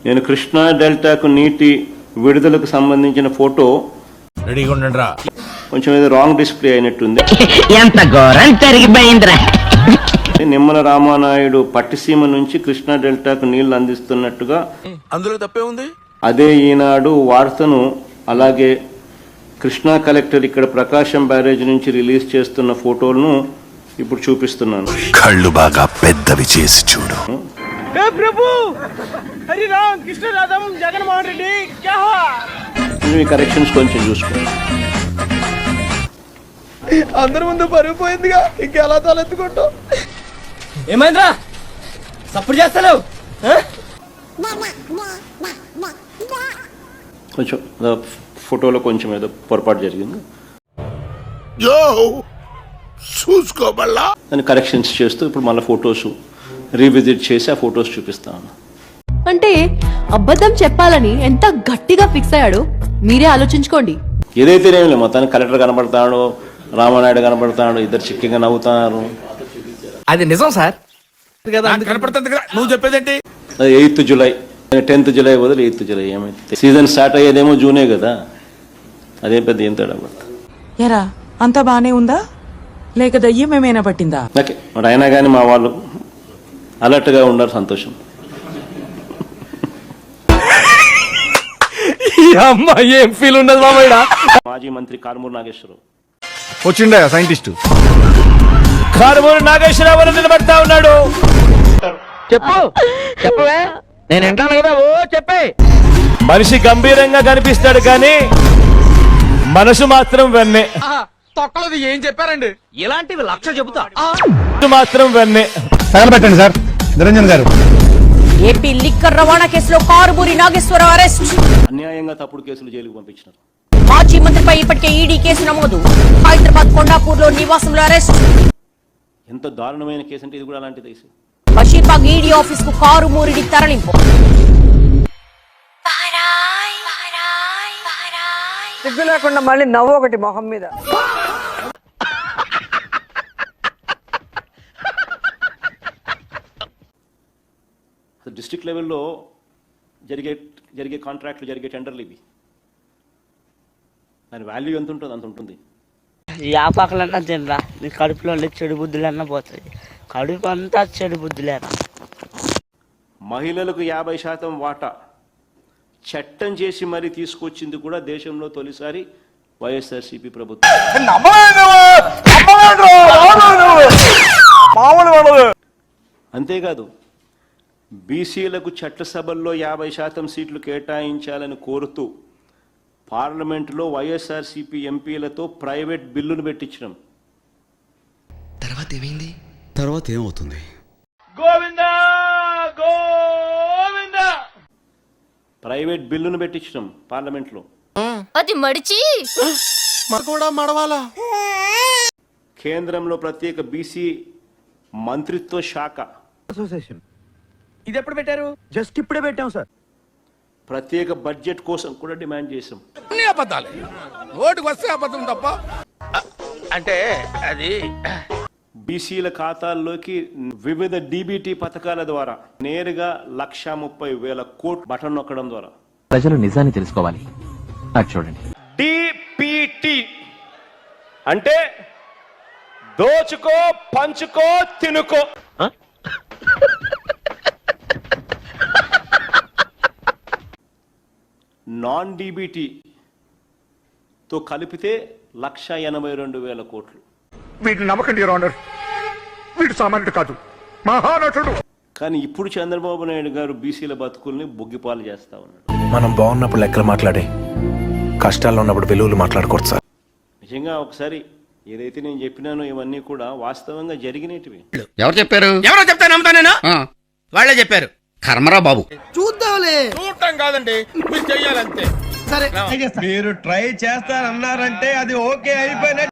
నేను కృష్ణా డెల్టాకు నీటి విడుదలకు సంబంధించిన ఫోటో రెడీగా ఉండండిరా. కొంచెం ఏదో రాంగ్ డిస్ప్లే అయినట్టుంది. ఎంత ఘోరం జరిగిపోయిందిరా. నిమ్మల రామానాయుడు పట్టిసీమ నుంచి కృష్ణా డెల్టాకు నీళ్లు అందిస్తున్నట్టుగా అందులో తప్పే ఉంది. అదే ఈనాడు వార్తను, అలాగే కృష్ణా కలెక్టర్ ఇక్కడ ప్రకాశం బ్యారేజ్ నుంచి రిలీజ్ చేస్తున్న ఫోటోలను ఇప్పుడు చూపిస్తున్నాను. కళ్ళు బాగా పెద్దవి చేసి చూడు. ప్రభు హరి రామ్ కృష్ణ రాధం జగన్మోహన్ రెడ్డి క్యా హువా? మీ కరెక్షన్స్ కొంచెం చూసుకోండి. అందరి ముందు పరుగు పోయిందిగా, ఇంకెలా తలెత్తుకుంటావు? ఏమైందిరా సప్పుడు చేస్తావు? కొంచెం ఫోటోలో కొంచెం ఏదో పొరపాటు జరిగింది, చూసుకోబల్లా. దాన్ని కరెక్షన్స్ చేస్తూ ఇప్పుడు మళ్ళీ ఫొటోస్ రీవిజిట్ చేసి ఆ ఫొటోస్ చూపిస్తాను. అంటే అబద్ధం చెప్పాలని ఎంత గట్టిగా ఫిక్స్ అయ్యాడో మీరే ఆలోచించుకోండి. ఏదైతేనేమి లేదు, మొత్తానికి కలెక్టర్ కనబడతాడు, రామానాయుడు కనబడతాడు, ఇద్దరు చిక్కిగా నవ్వుతున్నారు. అది నిజం సార్ కదా, కనపడుతుంది కదా, నువ్వు చెప్పేదేంటి? 8th జూలై 10th జూలై బదులు 8th జూలై. ఏమైతే సీజన్ స్టార్ట్ అయ్యేదేమో జూనే కదా, అదేం పెద్ద ఏం తేడా పడుతుంది. ఎరా అంత బానే ఉందా లేక దయ్యం ఏమైనా పట్టిందా? ఓకే, మరి అయినా కానీ మా వాళ్ళు అలర్ట్గా ఉన్నారు, సంతోషం. ఏం ఫీల్ ఉండదు మామయ్య. మాజీ మంత్రి కారుమూరి నాగేశ్వరరావు వచ్చిండా సైంటిస్ట్. కారుమూరి నాగేశ్వరరావు నిలబడతా ఉన్నాడు. చెప్పు చెప్పవే, నేను వింటాను కదా. ఓ చెప్పే. మనిషి గంభీరంగా కనిపిస్తాడు కానీ మనసు మాత్రం వెన్నే. తొక్కలది ఏం చెప్పారండి? ఇలాంటివి 1,00,000 చెబుతా. మాత్రం వెన్నే. తగలబెట్టండి సార్ నిరంజన్ గారు. ఏపీ లిక్కర్ రవాణా కేసులో కారుమూరి నాగేశ్వరరావు అరెస్ట్. అన్యాయంగా తప్పుడు కేసులు జైలుకు పంపించినారు. మాజీ మంత్రిపై ఇప్పటికే ఈడీ కేసు నమోదు. హైదరాబాద్ కొండాపూర్లో నివాసంలో అరెస్ట్. ఎంత దారుణమైన కేసు అంటే ఇది కూడా అలాంటిది. బషీర్బాగ్ ఈడీ ఆఫీస్ కు కారుమూరిని తరలింపు. సిగ్గు లేకుండా మళ్ళీ నవ్వు ఒకటి మొహం మీద. డిస్ట్రిక్ట్ లెవెల్లో జరిగే కాంట్రాక్ట్లు, జరిగే టెండర్లు ఇవి. దాని వాల్యూ ఎంత ఉంటుంది అంత ఉంటుంది. యాపాకలన్నా తినరా, నీ కడుపులో చెడు బుద్ధులన్నా పోతాయి. కడుపు అంతా చెడు బుద్ధులేరా. మహిళలకు 50% వాటా చట్టం చేసి మరీ తీసుకొచ్చింది కూడా దేశంలో తొలిసారి వైఎస్ఆర్సీపీ ప్రభుత్వం. అంతేకాదు, బీసీలకు చట్టసభల్లో 50% సీట్లు కేటాయించాలని కోరుతూ పార్లమెంటులో వైఎస్ఆర్సీపీ ఎంపీలతో ప్రైవేట్ బిల్లును పెట్టించడం. తర్వాత ఏమైంది? తర్వాత ఏమవుతుంది? గోవిందా గోవిందా. ప్రైవేట్ బిల్లును పెట్టించడం పార్లమెంట్లో. అది మడిచి కూడా మడవాలా? కేంద్రంలో ప్రత్యేక బీసీ మంత్రిత్వ శాఖ. అసోసియేషన్ ఇది ఎప్పుడు పెట్టారు? జస్ట్ ఇప్పుడే పెట్టాం సార్. ప్రత్యేక బడ్జెట్ కోసం కూడా డిమాండ్ చేశాం. అన్ని అబద్ధాలే, నోటికి వస్తే అబద్ధం తప్ప. అంటే అది బీసీల ఖాతాల్లోకి వివిధ డీబీటీ పథకాల ద్వారా నేరుగా 1,30,000 కోట్లు బటన్ నొక్కడం ద్వారా ప్రజలు నిజాన్ని తెలుసుకోవాలి. అది చూడండి. డిపిటి అంటే దోచుకో పంచుకో తినుకో. నాన్ డీబీటీ తో కలిపితే 1,82,000 కోట్లు. వీటిని నమ్మకండి యువర్ ఆనర్, వీడు సామాన్యుడు కాదు, మహానటుడు. కానీ ఇప్పుడు చంద్రబాబు నాయుడు గారు బీసీల బతుకుల్ని బొగ్గిపాలు చేస్తా ఉన్నాడు. మనం బాగున్నప్పుడు లెక్కలు మాట్లాడే, కష్టాల్లో ఉన్నప్పుడు విలువలు మాట్లాడకూడదు సార్. నిజంగా ఒకసారి ఏదైతే నేను చెప్పినానో ఇవన్నీ కూడా వాస్తవంగా జరిగినటివి. ఎవరు చెప్పారు? ఎవరో చెప్తే నమ్ముతా నేను? వాళ్ళే చెప్పారు. కర్మరా బాబు. చూద్దాంలే. చూడటం కాదండి, మీరు చెయ్యాలంతే. సరే మీరు ట్రై చేస్తారన్నారంటే అది ఓకే అయిపోయిన